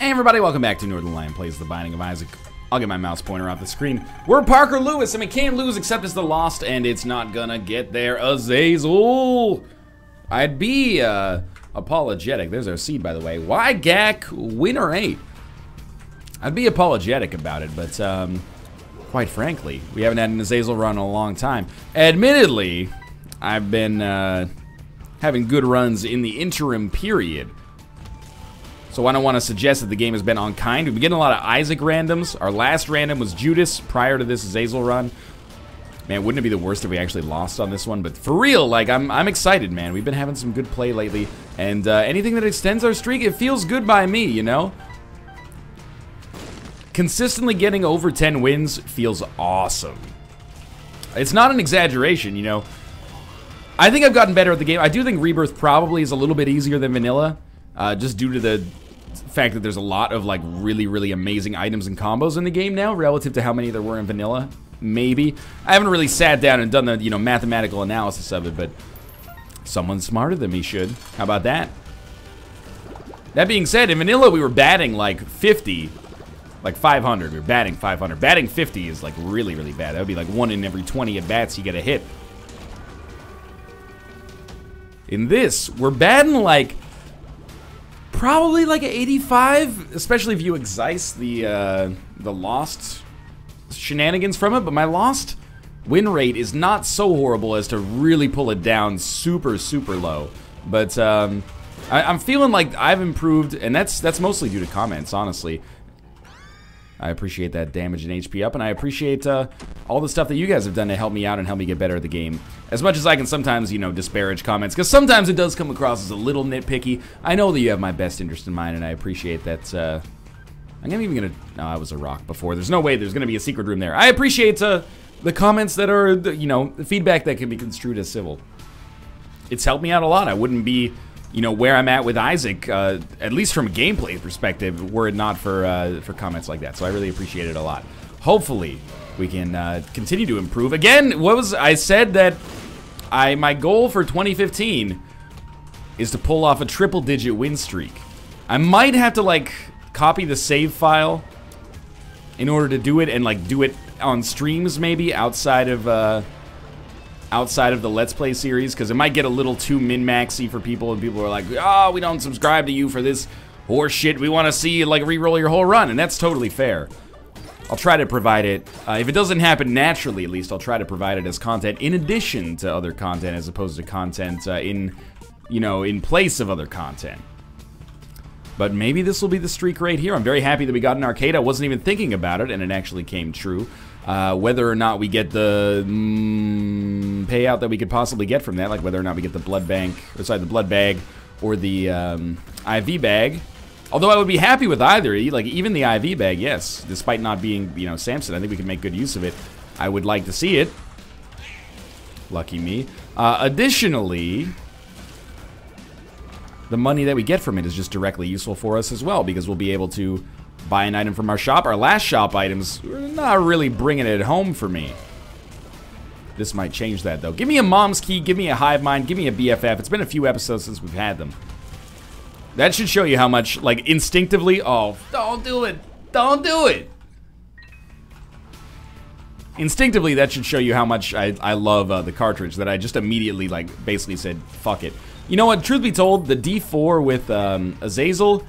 Hey everybody, welcome back to Northern Lion Plays The Binding of Isaac. I'll get my mouse pointer off the screen. We're Parker Lewis, and we can't lose except it's the Lost, and it's not gonna get there. Azazel! I'd be, apologetic. There's our seed, by the way. YGAQ, winner 8. I'd be apologetic about it, but, quite frankly, we haven't had an Azazel run in a long time. Admittedly, I've been, having good runs in the interim period. So I don't want to suggest that the game has been unkind. We've been getting a lot of Isaac randoms. Our last random was Judas prior to this Azazel run. Man, wouldn't it be the worst if we actually lost on this one? But for real, like, I'm excited, man. We've been having some good play lately. And anything that extends our streak, it feels good by me, you know? Consistently getting over 10 wins feels awesome. It's not an exaggeration, you know? I think I've gotten better at the game. I do think Rebirth probably is a little bit easier than Vanilla. Just due to the fact that there's a lot of like really amazing items and combos in the game now relative to how many there were in Vanilla. Maybe. I haven't really sat down and done the, you know, mathematical analysis of it, but someone smarter than me should. How about that? That being said, in Vanilla we were batting like 50, like 500. We were batting 500. Batting 50 is like really bad. That would be like 1 in every 20 at bats you get a hit. In this, we're batting like probably like an 85, especially if you excise the Lost shenanigans from it. But my Lost win rate is not so horrible as to really pull it down super low. But I'm feeling like I've improved, and that's mostly due to comments, honestly. I appreciate that damage and HP up, and I appreciate all the stuff that you guys have done to help me out and help me get better at the game. As much as I can sometimes, you know, disparage comments, because sometimes it does come across as a little nitpicky. I know that you have my best interest in mind, and I appreciate that. I'm even gonna... No, I was a rock before. There's no way there's gonna be a secret room there. I appreciate the comments that are, you know, the feedback that can be construed as civil. It's helped me out a lot. I wouldn't be, you know, where I'm at with Isaac, at least from a gameplay perspective, were it not for comments like that. So I really appreciate it a lot. Hopefully, we can continue to improve. Again, what was I said that my goal for 2015 is to pull off a triple-digit win streak. I might have to like copy the save file in order to do it, and like do it on streams maybe outside of the Let's Play series, because it might get a little too min-maxy for people, and people are like, oh, we don't subscribe to you for this horse shit. We want to see you like re-roll your whole run, and that's totally fair. I'll try to provide it. If it doesn't happen naturally, at least, I'll try to provide it as content in addition to other content, as opposed to content in place of other content. But maybe this will be the streak right here. I'm very happy that we got an arcade. I wasn't even thinking about it, and it actually came true. Whether or not we get the payout that we could possibly get from that, like whether or not we get the blood bank, or sorry, the blood bag, or the IV bag. Although I would be happy with either, like even the IV bag, yes. Despite not being, you know, Samson, I think we can make good use of it. I would like to see it. Lucky me. Additionally, the money that we get from it is just directly useful for us as well, because we'll be able to buy an item from our shop. Our last shop items are not really bringing it home for me. This might change that, though. Give me a mom's key, give me a hive mind, give me a BFF. It's been a few episodes since we've had them. That should show you how much, like, instinctively... Oh, don't do it! Don't do it! Instinctively, that should show you how much I love the cartridge, that I just immediately, like, basically said, fuck it. You know what? Truth be told, the D4 with Azazel...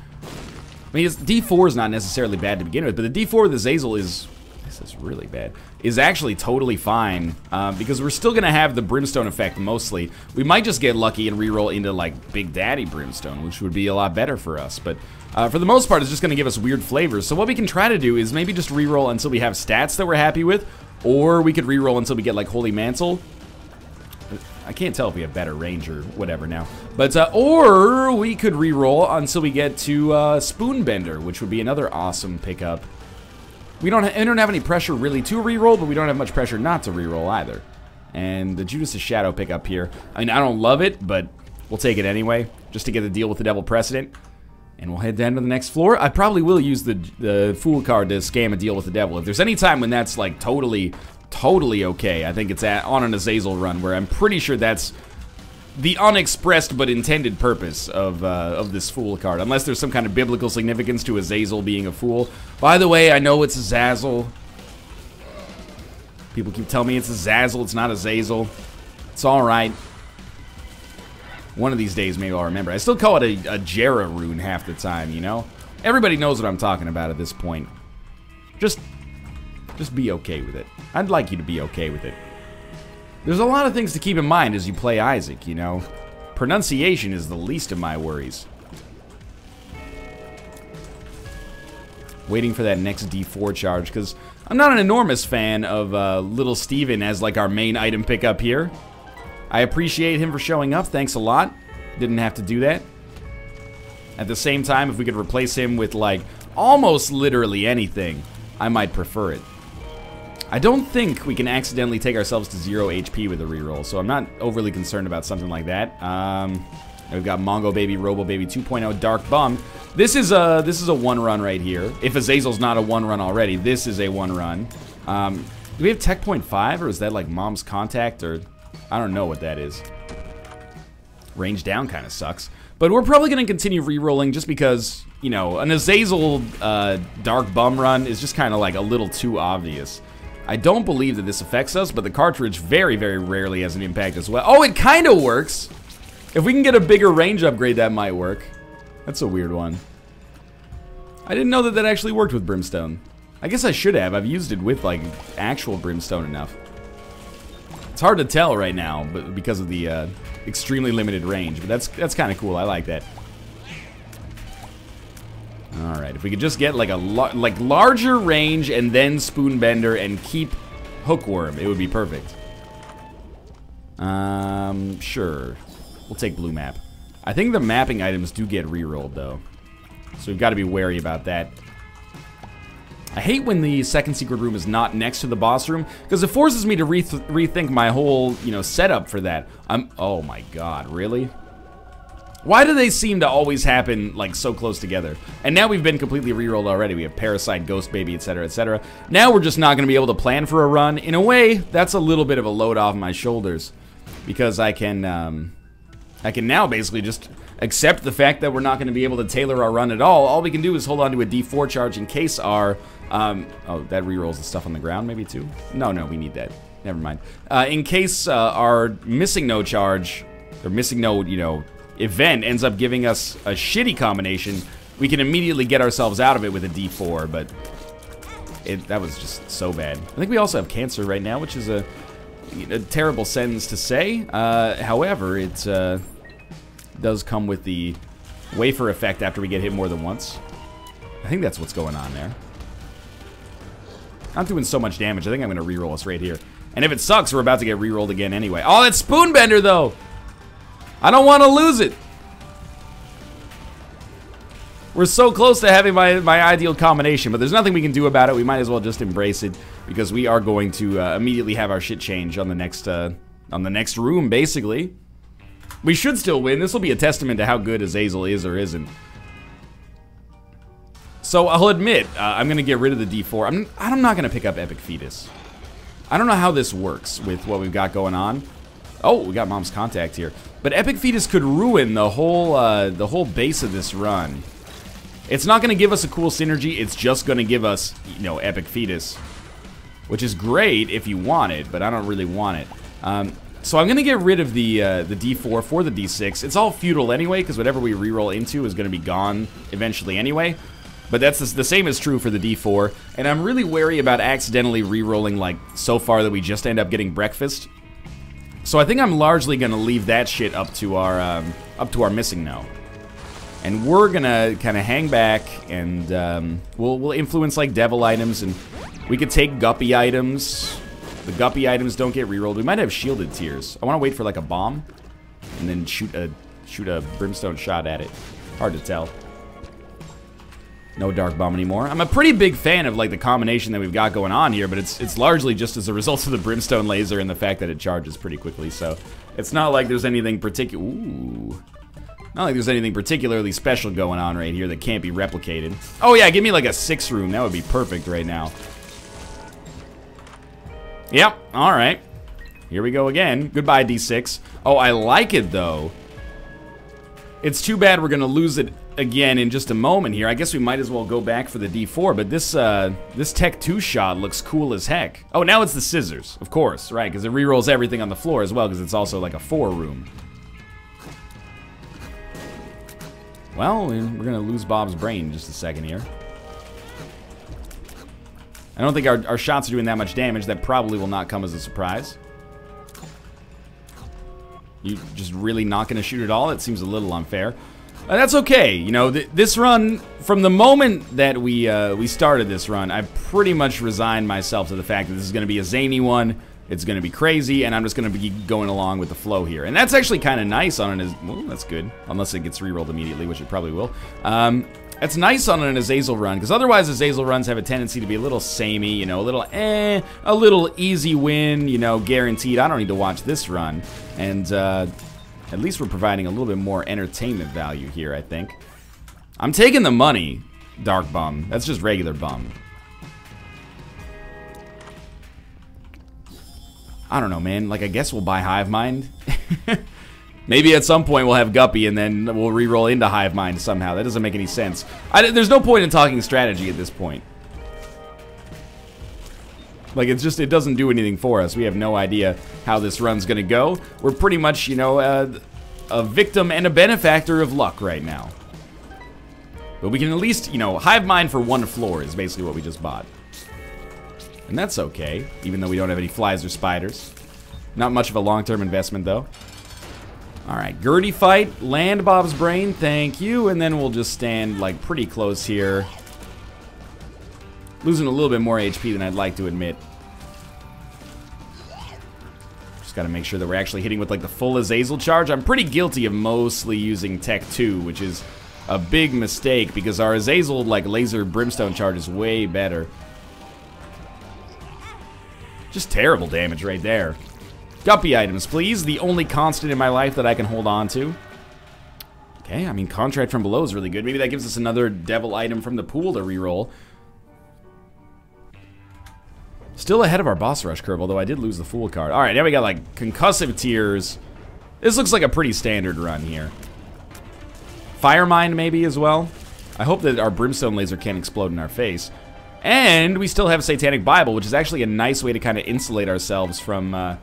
I mean, D4 is not necessarily bad to begin with, but the D4 with Azazel is... This is really bad. Is actually totally fine, because we're still gonna have the Brimstone effect mostly. We might just get lucky and reroll into like Big Daddy Brimstone, which would be a lot better for us. But for the most part, it's just gonna give us weird flavors. So what we can try to do is maybe just reroll until we have stats that we're happy with, or we could reroll until we get like Holy Mantle. I can't tell if we have better range or whatever now. But, or we could reroll until we get to Spoonbender, which would be another awesome pickup. We don't have any pressure really to reroll, but we don't have much pressure not to reroll either. And the Judas' Shadow pickup here. I mean, I don't love it, but we'll take it anyway, just to get the Deal with the Devil precedent. And we'll head down to the next floor. I probably will use the Fool card to scam a Deal with the Devil. If there's any time when that's like totally okay, I think it's on an Azazel run, where I'm pretty sure that's the unexpressed but intended purpose of this fool card. Unless there's some kind of biblical significance to Azazel being a fool. By the way, I know it's Azazel. People keep telling me it's Azazel, it's not Azazel. It's alright. One of these days maybe I'll remember. I still call it a Jera rune half the time, you know? Everybody knows what I'm talking about at this point. Just be okay with it. I'd like you to be okay with it. There's a lot of things to keep in mind as you play Isaac, you know? Pronunciation is the least of my worries. Waiting for that next D4 charge, because I'm not an enormous fan of Little Steven as like our main item pickup here. I appreciate him for showing up, thanks a lot. Didn't have to do that. At the same time, if we could replace him with like almost literally anything, I might prefer it. I don't think we can accidentally take ourselves to 0 HP with a reroll, so I'm not overly concerned about something like that. We've got Mongo Baby, Robo Baby 2.0, Dark Bum. This is a one run right here. If Azazel's not a one run already, this is a one run. Do we have Tech Point 5, or is that like Mom's Contact, or I don't know what that is. Range down kind of sucks. But we're probably going to continue re-rolling just because, you know, an Azazel Dark Bum run is just kind of like a little too obvious. I don't believe that this affects us, but the cartridge very, very rarely has an impact as well. Oh, it kind of works! If we can get a bigger range upgrade, that might work. That's a weird one. I didn't know that that actually worked with Brimstone. I guess I should have. I've used it with, like, actual Brimstone enough. It's hard to tell right now, but because of the extremely limited range. But that's kind of cool. I like that. All right, if we could just get like a larger range and then Spoonbender and keep Hookworm, it would be perfect. Sure. We'll take Blue Map. I think the mapping items do get re-rolled though, so we've got to be wary about that. I hate when the second secret room is not next to the boss room, because it forces me to rethink my whole, you know, setup for that. Oh my god, really? Why do they seem to always happen, like, so close together? And now we've been completely re-rolled already. We have Parasite, Ghost Baby, etc., etc. Now we're just not going to be able to plan for a run. In a way, that's a little bit of a load off my shoulders, because I can now basically just accept the fact that we're not going to be able to tailor our run at all. All we can do is hold on to a D4 charge in case our... oh, that re-rolls the stuff on the ground, maybe, too? No, we need that. Never mind. In case our missing no charge, or missing no, you know, event ends up giving us a shitty combination, we can immediately get ourselves out of it with a D4, but that was just so bad. I think we also have Cancer right now, which is a terrible sentence to say. However, it does come with the wafer effect after we get hit more than once. I think that's what's going on there. Not doing so much damage. I think I'm going to reroll us right here. And if it sucks, we're about to get rerolled again anyway. Oh, that's Spoonbender, though! I don't want to lose it! We're so close to having my ideal combination, but there's nothing we can do about it. We might as well just embrace it, because we are going to immediately have our shit change on the next room, basically. We should still win. This will be a testament to how good Azazel is or isn't. So I'll admit, I'm going to get rid of the D4. I'm not going to pick up Epic Fetus. I don't know how this works with what we've got going on. Oh, we got Mom's Contact here. But Epic Fetus could ruin the whole base of this run. It's not going to give us a cool synergy. It's just going to give us, you know, Epic Fetus, which is great if you want it, but I don't really want it. So I'm going to get rid of the D4 for the D6. It's all futile anyway, because whatever we reroll into is going to be gone eventually anyway. But that's the same is true for the D4. And I'm really wary about accidentally rerolling, like, so far that we just end up getting Breakfast. So I think I'm largely going to leave that shit up to our missing no. And we're going to kind of hang back, and we'll influence, like, devil items, and we could take guppy items. The guppy items don't get rerolled. We might have shielded tears. I want to wait for, like, a bomb, and then shoot a brimstone shot at it. Hard to tell. No Dark Bomb anymore. I'm a pretty big fan of, like, the combination that we've got going on here, but it's largely just as a result of the Brimstone Laser and the fact that it charges pretty quickly, so it's not like there's anything particular... Ooh. Not like there's anything particularly special going on right here that can't be replicated. Oh yeah, give me like a 6 room. That would be perfect right now. Yep, alright. Here we go again. Goodbye, D6. Oh, I like it, though. It's too bad we're going to lose it again in just a moment here. I guess we might as well go back for the D4, but this Tech 2 shot looks cool as heck. Oh, now it's the scissors, of course, right, because it rerolls everything on the floor as well, because it's also like a 4-room. Well, we're going to lose Bob's brain in just a second here. I don't think our shots are doing that much damage. That probably will not come as a surprise. You just really not going to shoot at all? It seems a little unfair. That's okay. You know, this run, from the moment that we started this run, I pretty much resigned myself to the fact that this is going to be a zany one. It's going to be crazy, and I'm just going to be going along with the flow here. And that's actually kind of nice on an... Well, that's good. Unless it gets rerolled immediately, which it probably will. It's nice on an Azazel run, because otherwise Azazel runs have a tendency to be a little samey, you know, a little easy win, you know, guaranteed. I don't need to watch this run. And at least we're providing a little bit more entertainment value here, I think. I'm taking the money, Dark Bum. That's just regular bum. I don't know, man. Like, I guess we'll buy Hive Mind. Maybe at some point we'll have Guppy and then we'll re-roll into Hive Mind somehow. That doesn't make any sense. There's no point in talking strategy at this point. Like, it's just, it doesn't do anything for us. We have no idea how this run's gonna go. We're pretty much, you know, a victim and a benefactor of luck right now. But we can at least, you know, Hive Mind for 1 floor is basically what we just bought. And that's okay, even though we don't have any flies or spiders. Not much of a long-term investment, though. Alright, Gertie fight, land Bob's brain, thank you, and then we'll just stand, like, pretty close here. Losing a little bit more HP than I'd like to admit. Just gotta make sure that we're actually hitting with, like, the full Azazel charge. I'm pretty guilty of mostly using Tech 2, which is a big mistake, because our Azazel, like, laser brimstone charge is way better. Just terrible damage right there. Guppy items, please. The only constant in my life that I can hold on to. Okay, I mean, Contract from Below is really good. Maybe that gives us another devil item from the pool to reroll. Still ahead of our boss rush curve, although I did lose the Fool card. Alright, now we got, like, Concussive Tears. This looks like a pretty standard run here. Fire Mind, maybe, as well. I hope that our Brimstone Laser can't explode in our face. And we still have Satanic Bible, which is actually a nice way to kind of insulate ourselves from the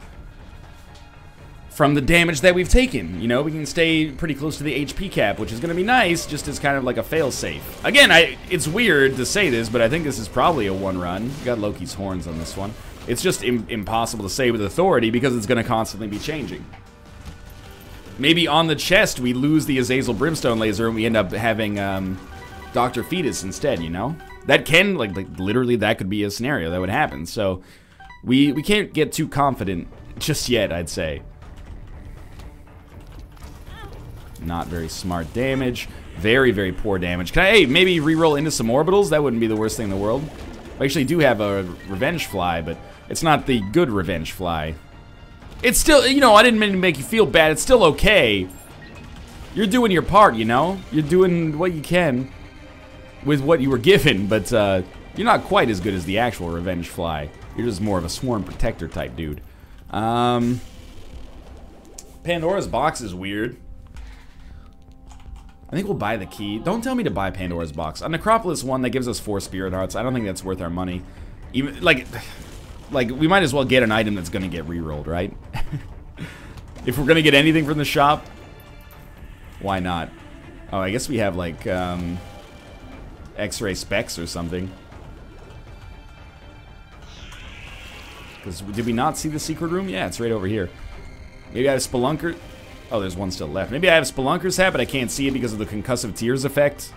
damage that we've taken. You know, we can stay pretty close to the HP cap, which is going to be nice, just as kind of like a fail-safe. Again, it's weird to say this, but I think this is probably a 1 run. We got Loki's horns on this one. It's just impossible to say with authority because it's going to constantly be changing. Maybe on the chest we lose the Azazel Brimstone Laser and we end up having Dr. Fetus instead, you know? That can, like literally that could be a scenario that would happen. So we can't get too confident just yet, I'd say. Not very smart damage. Very, very poor damage. Can I, hey, maybe reroll into some orbitals? That wouldn't be the worst thing in the world. I actually do have a Revenge Fly, but it's not the good Revenge Fly. It's still, you know, I didn't mean to make you feel bad. It's still okay. You're doing your part, you know? You're doing what you can with what you were given, but you're not quite as good as the actual Revenge Fly. You're just more of a Swarm Protector type dude. Pandora's Box is weird. I think we'll buy the key. Don't tell me to buy Pandora's Box. On Necropolis 1, that gives us 4 Spirit Hearts. I don't think that's worth our money. Even, like we might as well get an item that's gonna get rerolled, right? If we're gonna get anything from the shop, why not? Oh, I guess we have, like, X-ray specs or something. Because, did we not see the secret room? Yeah, it's right over here. Maybe I have Spelunker. Oh, there's one still left. Maybe I have Spelunker's hat, but I can't see it because of the Concussive Tears effect.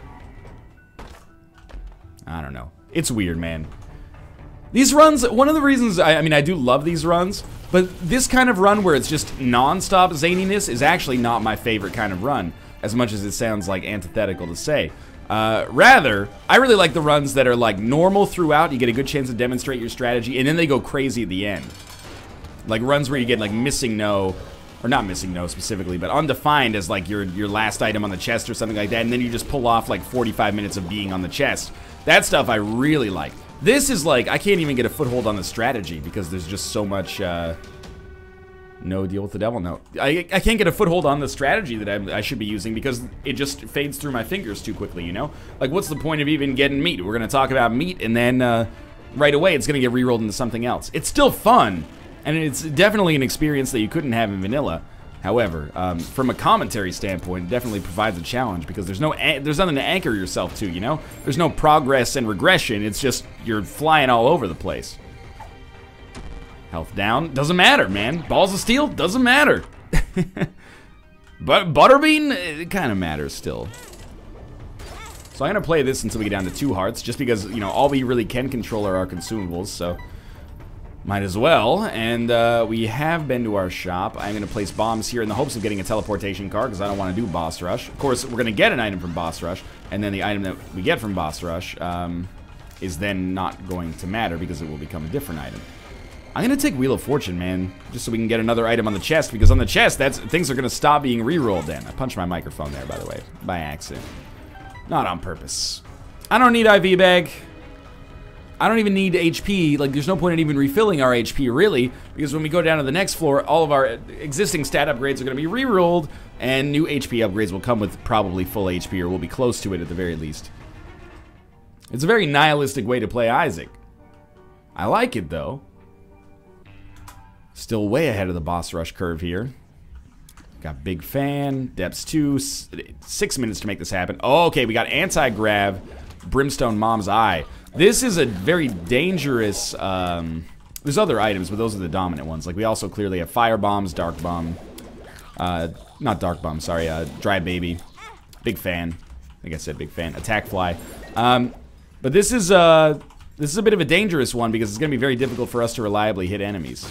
I don't know. It's weird, man. These runs, one of the reasons, I mean, I do love these runs, but this kind of run where it's just non-stop zaniness is actually not my favorite kind of run, as much as it sounds like antithetical to say. Rather, I really like the runs that are like normal throughout, you get a good chance to demonstrate your strategy, and then they go crazy at the end. Like runs where you get like Missing No, or not Missing No specifically, but Undefined as like your last item on the chest or something like that, and then you just pull off like 45 minutes of being on the chest. That stuff I really like. This is like, I can't even get a foothold on the strategy because there's just so much No deal with the devil, no. I can't get a foothold on the strategy that I should be using because it just fades through my fingers too quickly, you know? Like, what's the point of even getting meat? We're gonna talk about meat and then right away it's gonna get rerolled into something else. It's still fun, and it's definitely an experience that you couldn't have in vanilla. However, from a commentary standpoint, it definitely provides a challenge because there's nothing to anchor yourself to, you know? There's no progress and regression, it's just you're flying all over the place. Health down, doesn't matter, man. Balls of steel, doesn't matter. But Butterbean, it kind of matters still. So I'm gonna play this until we get down to 2 hearts, just because, you know, all we really can control are our consumables, so might as well. And we have been to our shop. I'm gonna place bombs here in the hopes of getting a teleportation card, because I don't want to do boss rush. Of course, we're gonna get an item from boss rush, and then the item that we get from boss rush is then not going to matter because it will become a different item. I'm gonna take Wheel of Fortune, man, just so we can get another item on the chest, because on the chest, things are gonna stop being re-rolled then. I punched my microphone there, by the way, by accident. Not on purpose. I don't need IV bag. I don't even need HP. Like, there's no point in even refilling our HP, really, because when we go down to the next floor, all of our existing stat upgrades are gonna be re-rolled, and new HP upgrades will come with probably full HP, or will be close to it at the very least. It's a very nihilistic way to play Isaac. I like it, though. Still way ahead of the boss rush curve here. Got Big Fan, Depths 2, 6 minutes to make this happen. Oh, okay, we got Anti-Grav, Brimstone Mom's Eye. This is a very dangerous, there's other items, but those are the dominant ones. Like, we also clearly have Fire Bombs, Dark Bomb, not Dark Bomb, sorry, Dry Baby, Big Fan. I think I said Big Fan, Attack Fly. But this is a bit of a dangerous one because it's going to be very difficult for us to reliably hit enemies.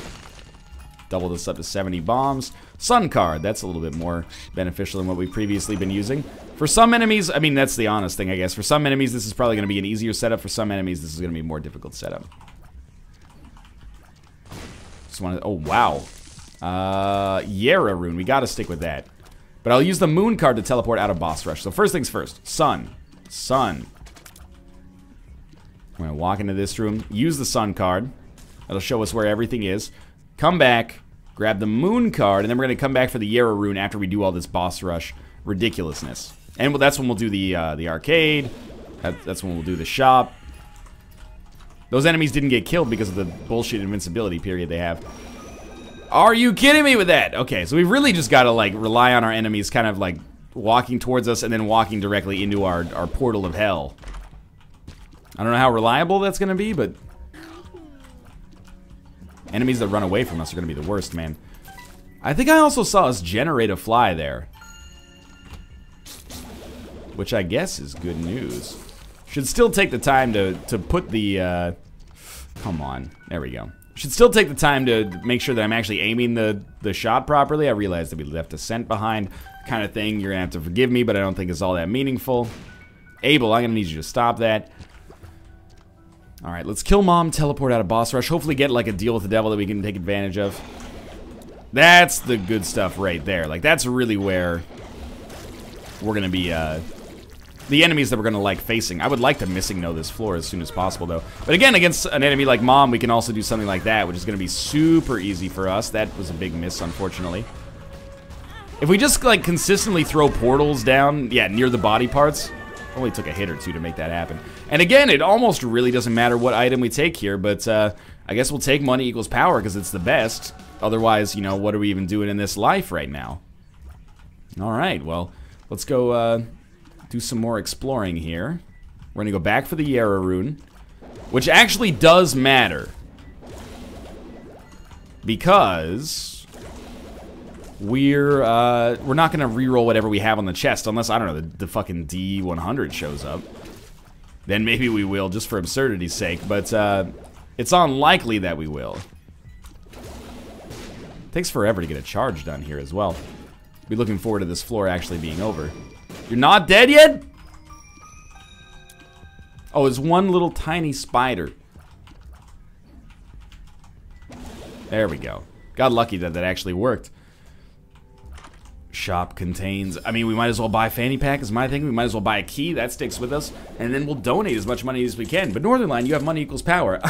Double this up to 70 bombs. Sun card, that's a little bit more beneficial than what we've previously been using. For some enemies, I mean, that's the honest thing, I guess. For some enemies, this is probably going to be an easier setup. For some enemies, this is going to be a more difficult setup. Just want to, oh, wow. Yera rune, we got to stick with that. But I'll use the moon card to teleport out of boss rush. So first things first, sun. Sun. I'm going to walk into this room, use the sun card. That'll show us where everything is. Come back, grab the moon card, and then we're going to come back for the Yera rune after we do all this boss rush ridiculousness. And that's when we'll do the arcade. That's when we'll do the shop. Those enemies didn't get killed because of the bullshit invincibility period they have. Are you kidding me with that? Okay, so we've really just got to, like, rely on our enemies kind of, like, walking towards us and then walking directly into our portal of hell. I don't know how reliable that's going to be, but enemies that run away from us are going to be the worst, man. I think I also saw us generate a fly there, which I guess is good news. Should still take the time to put the, come on, there we go. Should still take the time to make sure that I'm actually aiming the shot properly. I realized that we left a scent behind, kind of thing. You're going to have to forgive me, but I don't think it's all that meaningful. Abel, I'm going to need you to stop that. Alright, let's kill Mom, teleport out of boss rush, hopefully get like a deal with the devil that we can take advantage of. That's the good stuff right there. Like, that's really where we're gonna be, the enemies that we're gonna like facing. I would like to missing know this floor as soon as possible, though. But again, against an enemy like Mom, we can also do something like that, which is gonna be super easy for us. That was a big miss, unfortunately. If we just, like, consistently throw portals down, yeah, near the body parts, only took a hit or two to make that happen. And again, it almost really doesn't matter what item we take here, but I guess we'll take money equals power because it's the best. Otherwise, you know, what are we even doing in this life right now? Alright, well, let's go do some more exploring here. We're gonna go back for the Yera rune, which actually does matter. Because we're not gonna reroll whatever we have on the chest unless, I don't know, the fucking D100 shows up. Then maybe we will, just for absurdity's sake, but it's unlikely that we will. Takes forever to get a charge done here as well. Be looking forward to this floor actually being over. You're not dead yet? Oh, it's one little tiny spider. There we go. Got lucky that that actually worked. Shop contains, I mean, we might as well buy fanny pack is my thing. We might as well buy a key, that sticks with us, and then we'll donate as much money as we can. But Northernline, you have money equals power.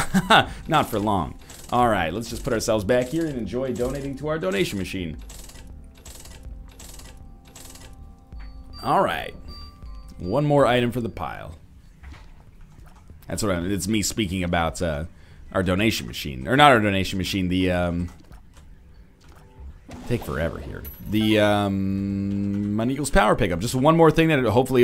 Not for long. Alright, let's just put ourselves back here and enjoy donating to our donation machine. Alright. One more item for the pile. That's what it's me speaking about our donation machine. Or not our donation machine, the take forever here. The Money Equals Power pickup. Just one more thing that hopefully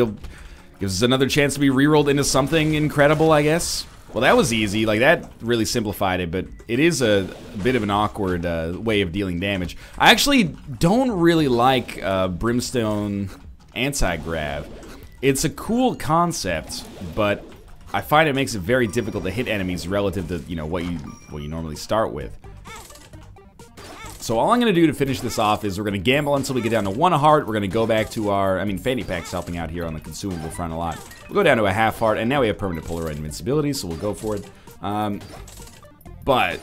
gives us another chance to be rerolled into something incredible, I guess. Well, that was easy. Like, that really simplified it, but it is a bit of an awkward way of dealing damage. I actually don't really like Brimstone Anti-Grav. It's a cool concept, but I find it makes it very difficult to hit enemies relative to, you know, what you normally start with. So all I'm going to do to finish this off is we're going to gamble until we get down to 1 heart. We're going to go back to our, I mean, Fanny Pack's helping out here on the consumable front a lot. We'll go down to a half heart, and now we have permanent Polaroid invincibility, so we'll go for it. But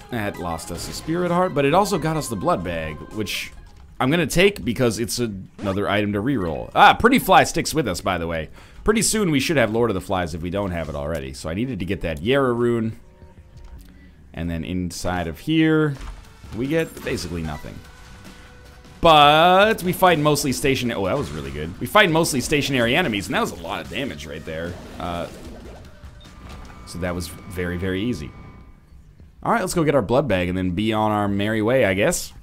that lost us a spirit heart, but it also got us the blood bag, which I'm going to take because it's another item to reroll. Ah, Pretty Fly sticks with us, by the way. Pretty soon we should have Lord of the Flies if we don't have it already. So I needed to get that Yara rune. And then inside of here, we get basically nothing. But we fight mostly stationary. Oh, that was really good. We fight mostly stationary enemies, and that was a lot of damage right there. So that was very, very easy. All right, let's go get our blood bag and then be on our merry way, I guess.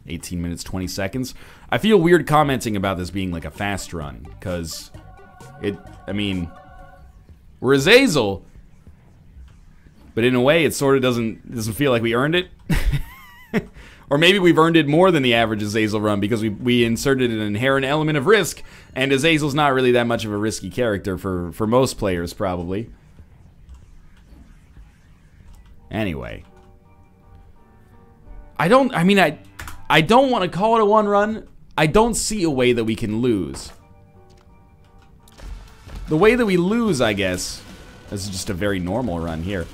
18 minutes, 20 seconds. I feel weird commenting about this being like a fast run, because I mean, we're AZAZEL, but in a way it sort of doesn't feel like we earned it. Or maybe we've earned it more than the average AZAZEL run because we inserted an inherent element of risk, and AZAZEL's not really that much of a risky character for most players, probably. Anyway. I don't want to call it a one run. I don't see a way that we can lose. The way that we lose, I guess, this is just a very normal run here.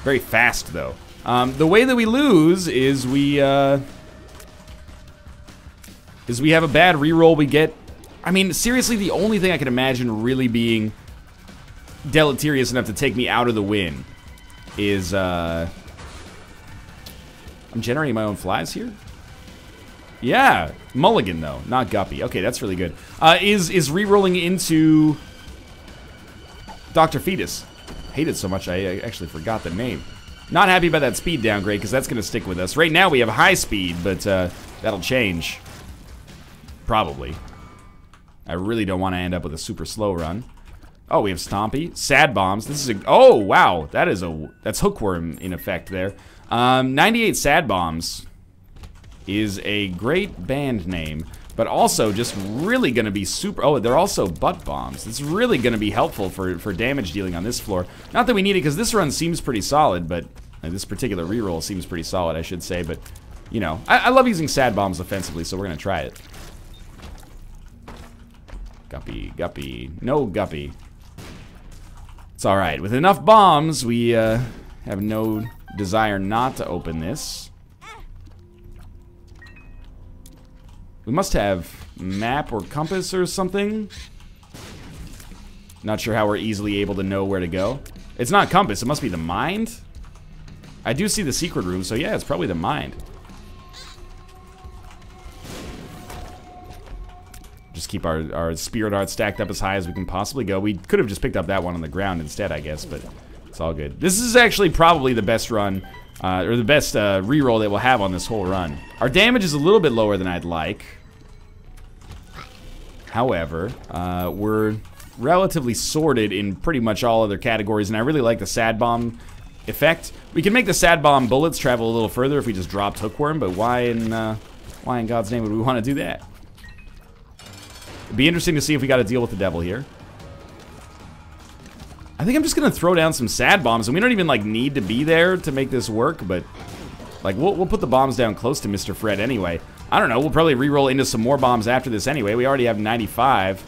Very fast, though. The way that we lose is we have a bad reroll. We get, I mean, seriously, the only thing I can imagine really being deleterious enough to take me out of the win is, I'm generating my own flies here? Yeah, Mulligan, though, not Guppy. Okay, that's really good. Is rerolling into Dr. Fetus. Hate it so much I actually forgot the name. Not happy about that speed downgrade, because that's going to stick with us. Right now we have high speed, but that'll change. Probably. I really don't want to end up with a super slow run. Oh, we have Stompy. Sad Bombs. This is a... Oh, wow. That's Hookworm in effect there. 98 Sad Bombs is a great band name, but also just really going to be super... Oh, they're also Butt Bombs. It's really going to be helpful for damage dealing on this floor. Not that we need it, because this run seems pretty solid, but... this particular reroll seems pretty solid, I should say, but... You know, I love using Sad Bombs offensively, so we're going to try it. Guppy, Guppy. No Guppy. It's alright. With enough bombs, we have no desire not to open this. We must have map or compass or something. Not sure how we're easily able to know where to go. It's not compass, it must be the mind. I do see the secret room, so yeah, it's probably the mind. Just keep our spirit art stacked up as high as we can possibly go. We could have just picked up that one on the ground instead, I guess, but it's all good. This is actually probably the best run, or the best reroll that we'll have on this whole run. Our damage is a little bit lower than I'd like. However, we're relatively sorted in pretty much all other categories, and I really like the Sad Bomb effect. We can make the Sad Bomb bullets travel a little further if we just dropped Hookworm, but why in God's name would we want to do that? It'd be interesting to see if we got to deal with the devil here. I think I'm just gonna throw down some Sad Bombs, and we don't even like need to be there to make this work, but like we'll put the bombs down close to Mr. Fred anyway. I don't know, we'll probably reroll into some more bombs after this anyway. We already have 95.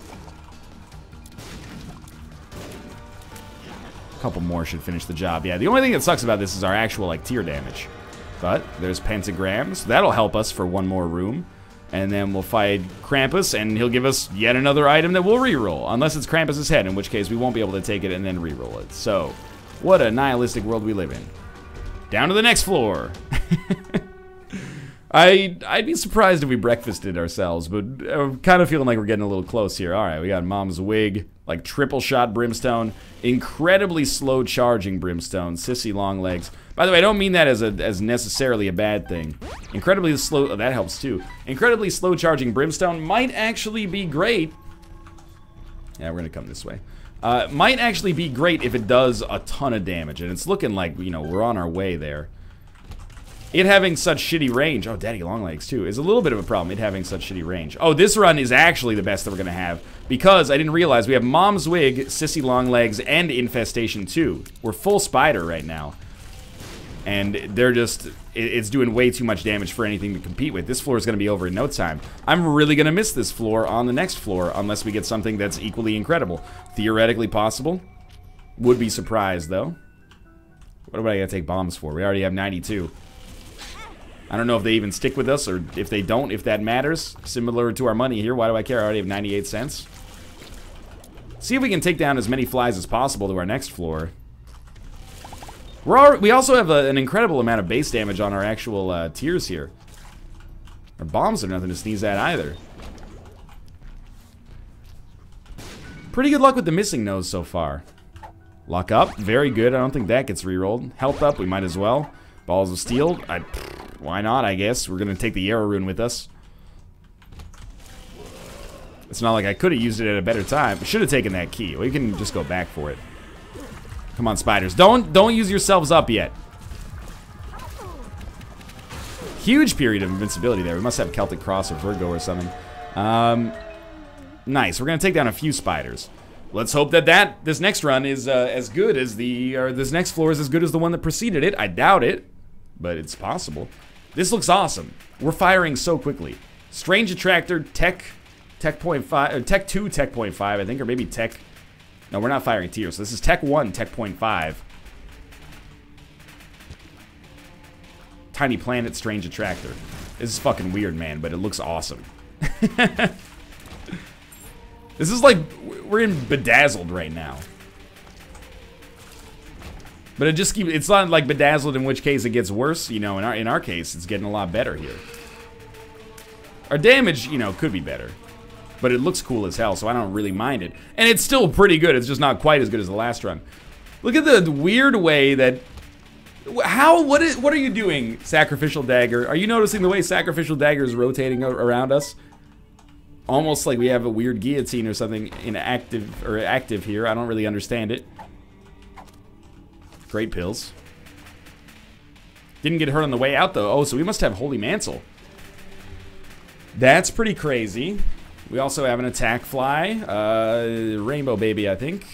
A couple more should finish the job. Yeah, the only thing that sucks about this is our actual like tier damage. But there's pentagrams. That'll help us for one more room. And then we'll fight Krampus, and he'll give us yet another item that we'll reroll. Unless it's Krampus' head, in which case we won't be able to take it and then reroll it. So, What a nihilistic world we live in. Down to the next floor. I'd be surprised if we breakfasted ourselves, but I'm kind of feeling like we're getting a little close here. Alright, we got Mom's Wig, like triple shot brimstone, incredibly slow charging brimstone, sissy long legs. By the way, I don't mean that as necessarily a bad thing. Incredibly slow, oh, that helps too. Incredibly slow charging brimstone might actually be great. Yeah, we're gonna come this way. Might actually be great if it does a ton of damage, and it's looking like, you know, we're on our way there. It having such shitty range, oh, daddy long legs too, is a little bit of a problem, it having such shitty range. Oh, this run is actually the best that we're gonna have, because I didn't realize we have Mom's Wig, Sissy long legs, and Infestation 2. We're full spider right now. And they're just, it's doing way too much damage for anything to compete with. This floor is gonna be over in no time. I'm really gonna miss this floor on the next floor, unless we get something that's equally incredible. Theoretically possible. Would be surprised, though. What do I gotta take bombs for? We already have 92. I don't know if they even stick with us, or if they don't, if that matters. Similar to our money here, why do I care? I already have 98 cents. See if we can take down as many flies as possible to our next floor. We also have an incredible amount of base damage on our actual tiers here. Our bombs are nothing to sneeze at either. Pretty good luck with the missing nose so far. Lock up, very good. I don't think that gets rerolled. Health up, we might as well. Balls of steel, why not, I guess. We're gonna take the arrow rune with us. It's not like I could have used it at a better time. Should have taken that key. We can just go back for it. Come on, spiders. Don't use yourselves up yet. Huge period of invincibility there. We must have Celtic Cross or Virgo or something. Nice. We're gonna take down a few spiders. Let's hope that this next run is as good as this next floor is as good as the one that preceded it. I doubt it, but it's possible. This looks awesome. We're firing so quickly. Strange Attractor, Tech 0.5, or Tech 2, Tech 0.5, I think, or maybe Tech. No, we're not firing tiers. So this is Tech 1, Tech 0.5. Tiny Planet, Strange Attractor. This is fucking weird, man, but it looks awesome. This is like, we're in Bedazzled right now. But it just keeps, it's not like Bedazzled, in which case it gets worse. You know, in our case, it's getting a lot better here. Our damage, you know, could be better. But it looks cool as hell, so I don't really mind it. And it's still pretty good, it's just not quite as good as the last run. Look at the weird way that... what are you doing, Sacrificial Dagger? Are you noticing the way Sacrificial Dagger is rotating around us? Almost like we have a weird guillotine or something in active here. I don't really understand it. Great pills. Didn't get hurt on the way out, though. Oh, so we must have Holy Mantle. That's pretty crazy. We also have an attack fly. Rainbow Baby, I think.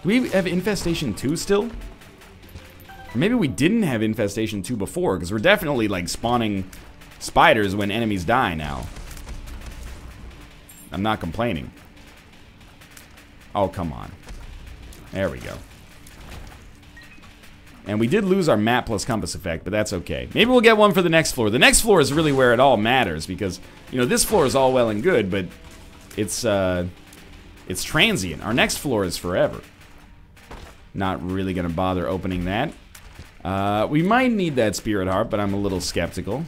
Do we have Infestation 2 still? Or maybe we didn't have Infestation 2 before, because we're definitely, like, spawning spiders when enemies die now. I'm not complaining. Oh, come on. There we go. And we did lose our map plus compass effect, but that's okay. Maybe we'll get one for the next floor. The next floor is really where it all matters, because, you know, this floor is all well and good, but it's transient. Our next floor is forever. Not really gonna bother opening that. We might need that Spirit Harp, but I'm a little skeptical.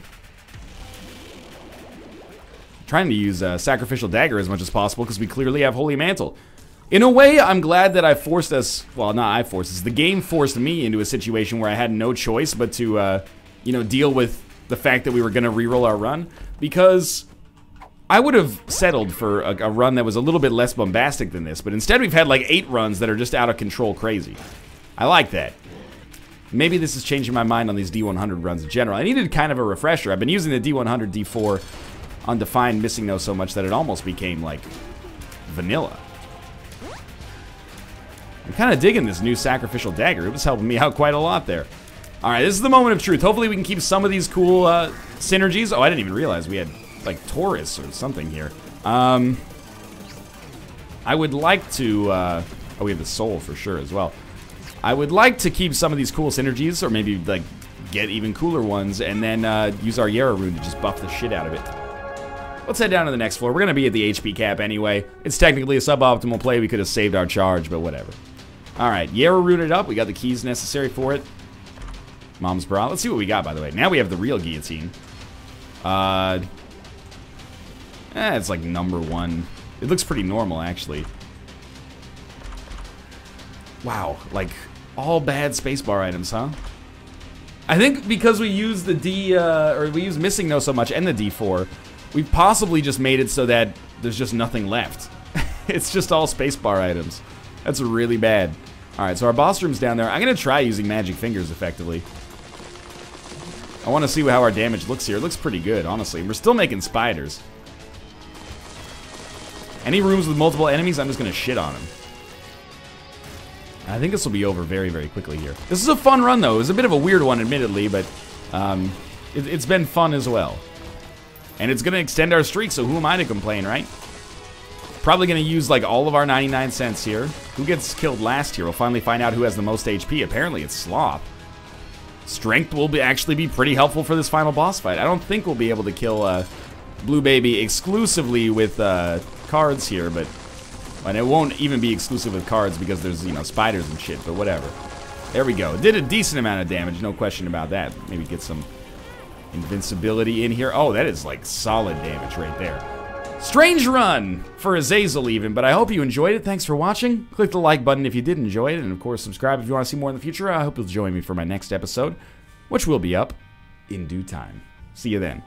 Trying to use Sacrificial Dagger as much as possible, because we clearly have Holy Mantle. In a way, I'm glad that I forced us, well, not I forced us, the game forced me into a situation where I had no choice but to, you know, deal with the fact that we were going to reroll our run, because I would have settled for a run that was a little bit less bombastic than this, but instead we've had like 8 runs that are just out of control crazy. I like that. Maybe this is changing my mind on these D100 runs in general. I needed kind of a refresher. I've been using the D100, D4 Undefined Missing No so much that it almost became like vanilla. I'm kind of digging this new Sacrificial Dagger. It was helping me out quite a lot there. Alright, this is the moment of truth. Hopefully we can keep some of these cool synergies. Oh, I didn't even realize we had, like, Taurus or something here. I would like to... oh, we have the Soul for sure as well. I would like to keep some of these cool synergies, or maybe, like, get even cooler ones, and then use our Yarrow Rune to just buff the shit out of it. Let's head down to the next floor. We're going to be at the HP cap anyway. It's technically a suboptimal play. We could have saved our charge, but whatever. Alright, Yera rooted up. We got the keys necessary for it. Mom's bra. Let's see what we got, by the way. Now we have the real guillotine. It's like number 1. It looks pretty normal, actually. Wow, like, all bad spacebar items, huh? I think because we use the or we use Missing No so much and the D4, we've possibly just made it so that there's just nothing left. It's just all spacebar items. That's really bad. Alright, so our boss room's down there. I'm gonna try using magic fingers effectively. I want to see how our damage looks here. It looks pretty good, honestly. We're still making spiders. Any rooms with multiple enemies, I'm just gonna shit on them. I think this will be over very, very quickly here. This is a fun run, though. It was a bit of a weird one, admittedly, but it's been fun as well. And it's gonna extend our streak, so who am I to complain, right? Probably gonna use, like, all of our 99 cents here. Who gets killed last here? We'll finally find out who has the most HP. Apparently, it's Slop. Strength will actually be pretty helpful for this final boss fight. I don't think we'll be able to kill Blue Baby exclusively with cards here, but... And it won't even be exclusive with cards because there's, you know, spiders and shit, but whatever. There we go. Did a decent amount of damage, no question about that. Maybe get some invincibility in here. Oh, that is, like, solid damage right there. Strange run for Azazel even, but I hope you enjoyed it. Thanks for watching. Click the like button if you did enjoy it, and of course subscribe if you want to see more in the future. I hope you'll join me for my next episode, which will be up in due time. See you then.